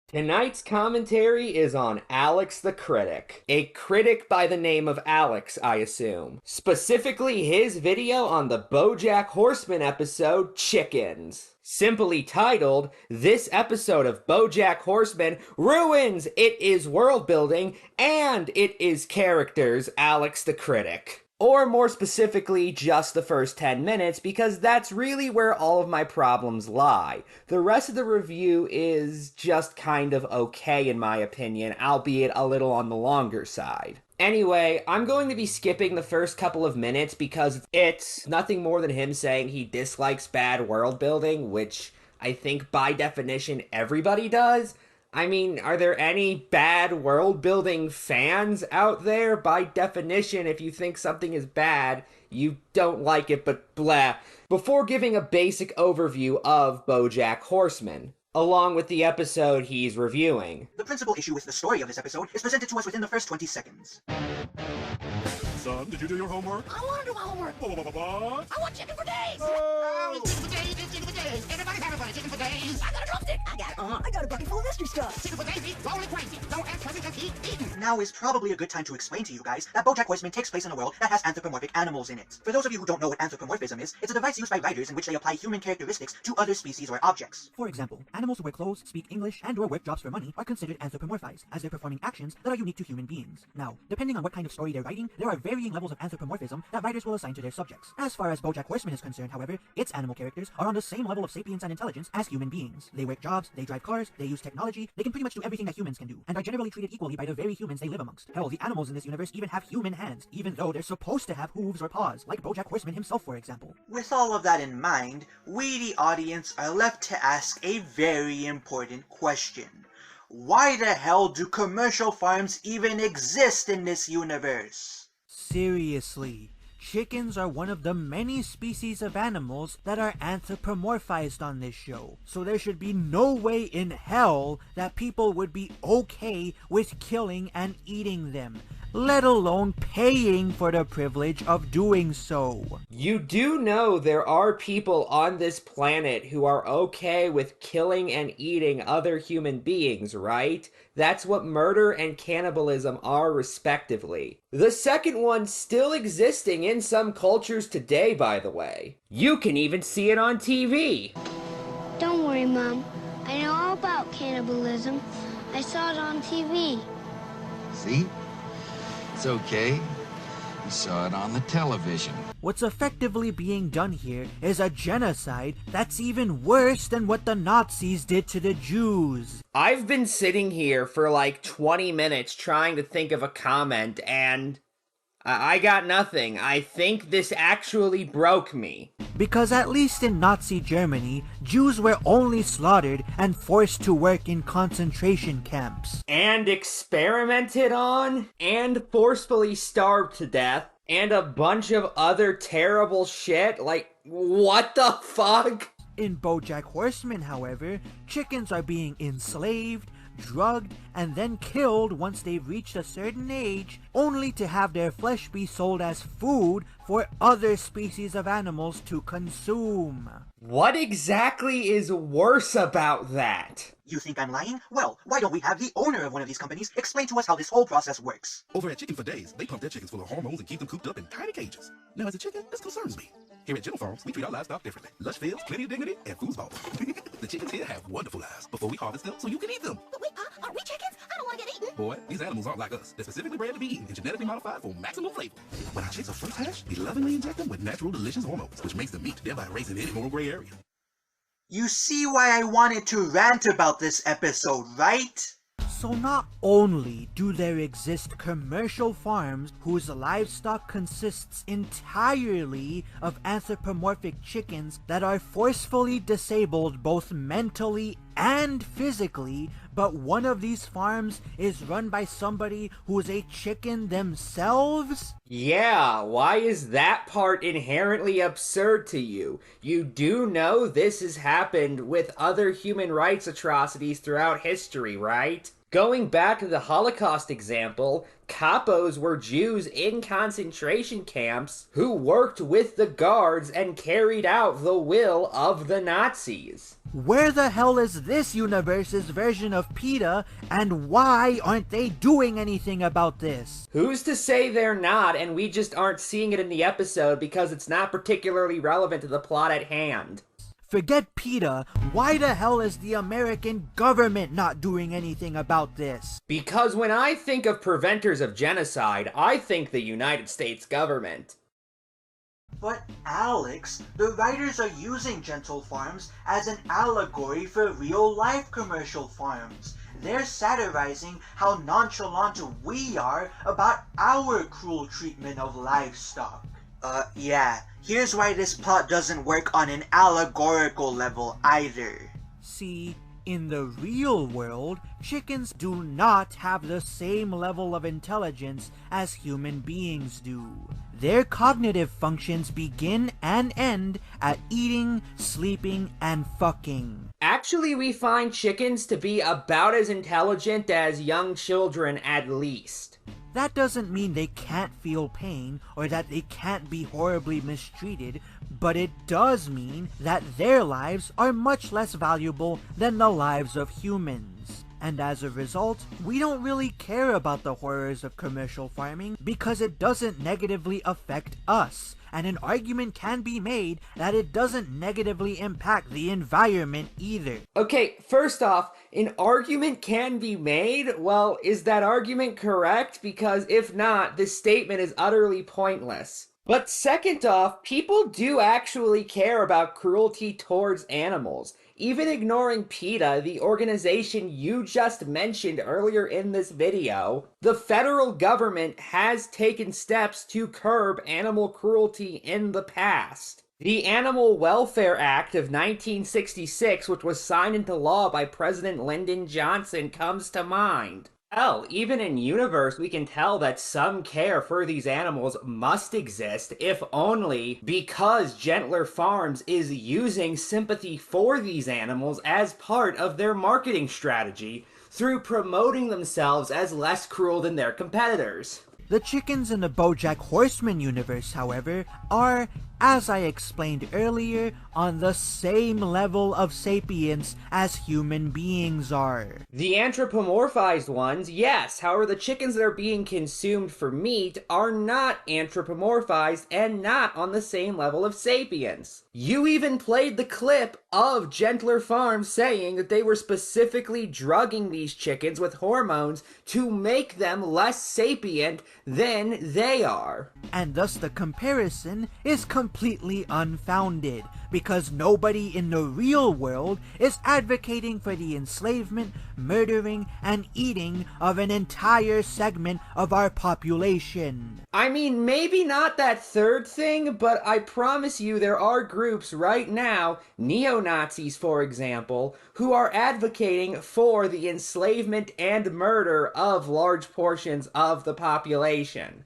Tonight's commentary is on Alex the Critic. A critic by the name of Alex, I assume. Specifically his video on the BoJack Horseman episode, Chickens. Simply titled, "This episode of BoJack Horseman ruins it is world building and it is characters, Alex the Critic." Or more specifically, just the first 10 minutes, because that's really where all of my problems lie. The rest of the review is just kind of okay in my opinion, albeit a little on the longer side. Anyway, I'm going to be skipping the first couple of minutes because it's nothing more than him saying he dislikes bad world building, which I think by definition everybody does. I mean, are there any bad world-building fans out there? By definition, if you think something is bad, you don't like it, but blah. Before giving a basic overview of BoJack Horseman, along with the episode he's reviewing. The principal issue with the story of this episode is presented to us within the first 20 seconds. Son, did you do your homework? I want to do my homework. What? I want chicken for days. Oh. Chicken for days, chicken for days. Everybody have a chicken for days. I got a drumstick. I got a bucket full of mystery stuff. Chicken for days, eat rolling crazy. Don't ask questions, just keep eating. Now is probably a good time to explain to you guys that BoJack Horseman takes place in a world that has anthropomorphic animals in it. For those of you who don't know what anthropomorphism is, it's a device used by writers in which they apply human characteristics to other species or objects. For example, animals who wear clothes, speak English, and/or work jobs for money are considered anthropomorphized, as they're performing actions that are unique to human beings. Now, depending on what kind of story they're writing, there are varying levels of anthropomorphism that writers will assign to their subjects. As far as BoJack Horseman is concerned, however, its animal characters are on the same level of sapience and intelligence as human beings. They work jobs, they drive cars, they use technology, they can pretty much do everything that humans can do, and are generally treated equally by the very humans they live amongst. Hell, the animals in this universe even have human hands, even though they're supposed to have hooves or paws, like BoJack Horseman himself, for example. With all of that in mind, we the audience are left to ask a very important question. Why the hell do commercial farms even exist in this universe? Seriously. Chickens are one of the many species of animals that are anthropomorphized on this show, so there should be no way in hell that people would be okay with killing and eating them, let alone paying for the privilege of doing so. You do know there are people on this planet who are okay with killing and eating other human beings, right? That's what murder and cannibalism are, respectively. The second one still existing in some cultures today, by the way. You can even see it on TV. Don't worry, Mom. I know all about cannibalism. I saw it on TV. See? It's okay. You saw it on the television. What's effectively being done here is a genocide that's even worse than what the Nazis did to the Jews. I've been sitting here for like 20 minutes trying to think of a comment, and I got nothing. I think this actually broke me. Because at least in Nazi Germany, Jews were only slaughtered and forced to work in concentration camps. And experimented on, and forcefully starved to death, and a bunch of other terrible shit. Like, what the fuck? In BoJack Horseman, however, chickens are being enslaved, drugged, and then killed once they've reached a certain age, only to have their flesh be sold as food for other species of animals to consume. What exactly is worse about that? You think I'm lying? Well, why don't we have the owner of one of these companies explain to us how this whole process works? Over at Chicken for Days, they pump their chickens full of hormones and keep them cooped up in tiny cages. Now, as a chicken, this concerns me. Here at Gentle Farms, we treat our livestock differently. Lush fields, plenty of dignity, and foosball. The chickens here have wonderful lives before we harvest them so you can eat them. But wait, Pa, are we chickens? I don't want to get eaten. Boy, these animals aren't like us. They're specifically bred to be eaten and genetically modified for maximum flavor. When our chicks are first hatched, we lovingly inject them with natural, delicious hormones, which makes them meat, thereby erasing any moral gray area. You see why I wanted to rant about this episode, right? So not only do there exist commercial farms whose livestock consists entirely of anthropomorphic chickens that are forcefully disabled both mentally and physically, but one of these farms is run by somebody who's a chicken themselves? Yeah, why is that part inherently absurd to you? You do know this has happened with other human rights atrocities throughout history, right? Going back to the Holocaust example, capos were Jews in concentration camps who worked with the guards and carried out the will of the Nazis. Where the hell is this universe's version of PETA, and why aren't they doing anything about this? Who's to say they're not, and we just aren't seeing it in the episode because it's not particularly relevant to the plot at hand? Forget PETA, why the hell is the American government not doing anything about this? Because when I think of preventers of genocide, I think the United States government. But Alex, the writers are using Gentle Farms as an allegory for real-life commercial farms. They're satirizing how nonchalant we are about our cruel treatment of livestock. Yeah. Here's why this plot doesn't work on an allegorical level either. See, in the real world, chickens do not have the same level of intelligence as human beings do. Their cognitive functions begin and end at eating, sleeping, and fucking. Actually, we find chickens to be about as intelligent as young children at least. That doesn't mean they can't feel pain or that they can't be horribly mistreated, but it does mean that their lives are much less valuable than the lives of humans. And as a result, we don't really care about the horrors of commercial farming because it doesn't negatively affect us. And an argument can be made that it doesn't negatively impact the environment either. Okay, first off, an argument can be made? Well, is that argument correct? Because if not, this statement is utterly pointless. But second off, people do actually care about cruelty towards animals. Even ignoring PETA, the organization you just mentioned earlier in this video, the federal government has taken steps to curb animal cruelty in the past. The Animal Welfare Act of 1966, which was signed into law by President Lyndon Johnson, comes to mind. Hell, even in universe, we can tell that some care for these animals must exist, if only because Gentler Farms is using sympathy for these animals as part of their marketing strategy through promoting themselves as less cruel than their competitors. The chickens in the BoJack Horseman universe, however, are, as I explained earlier, on the same level of sapience as human beings are. The anthropomorphized ones, yes. However, the chickens that are being consumed for meat are not anthropomorphized and not on the same level of sapience. You even played the clip of Gentler Farms saying that they were specifically drugging these chickens with hormones to make them less sapient than they are. And thus the comparison is completely unfounded, because nobody in the real world is advocating for the enslavement, murdering, and eating of an entire segment of our population. I mean, maybe not that third thing, but I promise you there are groups right now, neo-Nazis for example, who are advocating for the enslavement and murder of large portions of the population.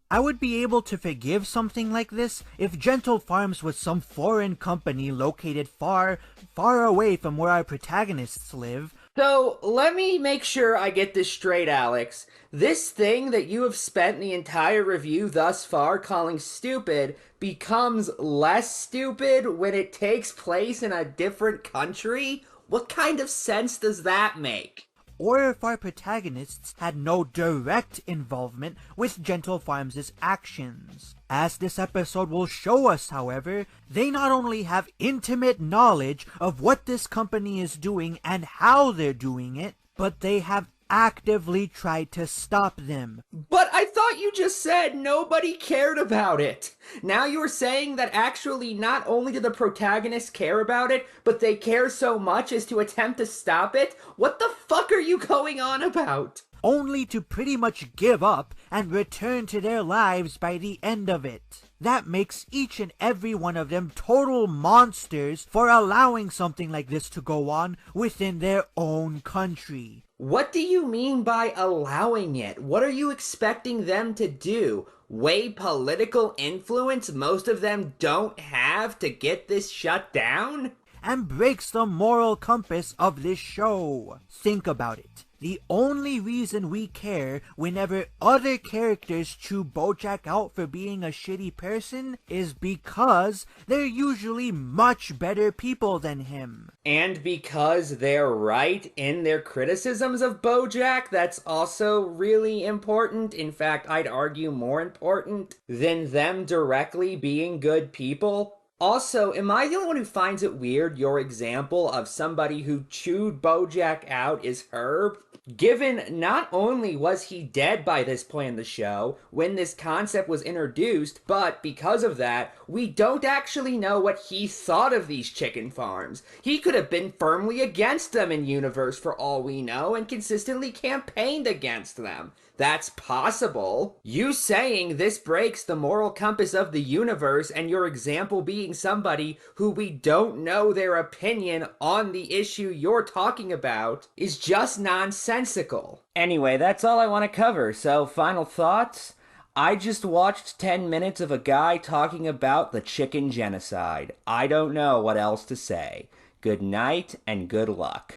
I would be able to forgive something like this if Gentle Farms was some foreign company located far, far away from where our protagonists live. So, let me make sure I get this straight, Alex. This thing that you have spent the entire review thus far calling stupid becomes less stupid when it takes place in a different country? What kind of sense does that make? Or if our protagonists had no direct involvement with Gentle Farms' actions. As this episode will show us, however, they not only have intimate knowledge of what this company is doing and how they're doing it, but they have actively tried to stop them. But I thought you just said nobody cared about it. Now you're saying that actually not only do the protagonists care about it, but they care so much as to attempt to stop it? What the fuck are you going on about? Only to pretty much give up and return to their lives by the end of it. That makes each and every one of them total monsters for allowing something like this to go on within their own country. What do you mean by allowing it? What are you expecting them to do? Weigh political influence most of them don't have to get this shut down? And breaks the moral compass of this show. Think about it. The only reason we care whenever other characters chew Bojack out for being a shitty person is because they're usually much better people than him. And because they're right in their criticisms of Bojack, that's also really important. In fact, I'd argue more important than them directly being good people. Also, am I the only one who finds it weird your example of somebody who chewed Bojack out is Herb? Given not only was he dead by this point in the show when this concept was introduced, but because of that, we don't actually know what he thought of these chicken farms. He could have been firmly against them in universe for all we know and consistently campaigned against them. That's possible. You saying this breaks the moral compass of the universe and your example being somebody who we don't know their opinion on the issue you're talking about is just nonsensical. Anyway, that's all I want to cover, so final thoughts? I just watched 10 minutes of a guy talking about the chicken genocide. I don't know what else to say. Good night and good luck.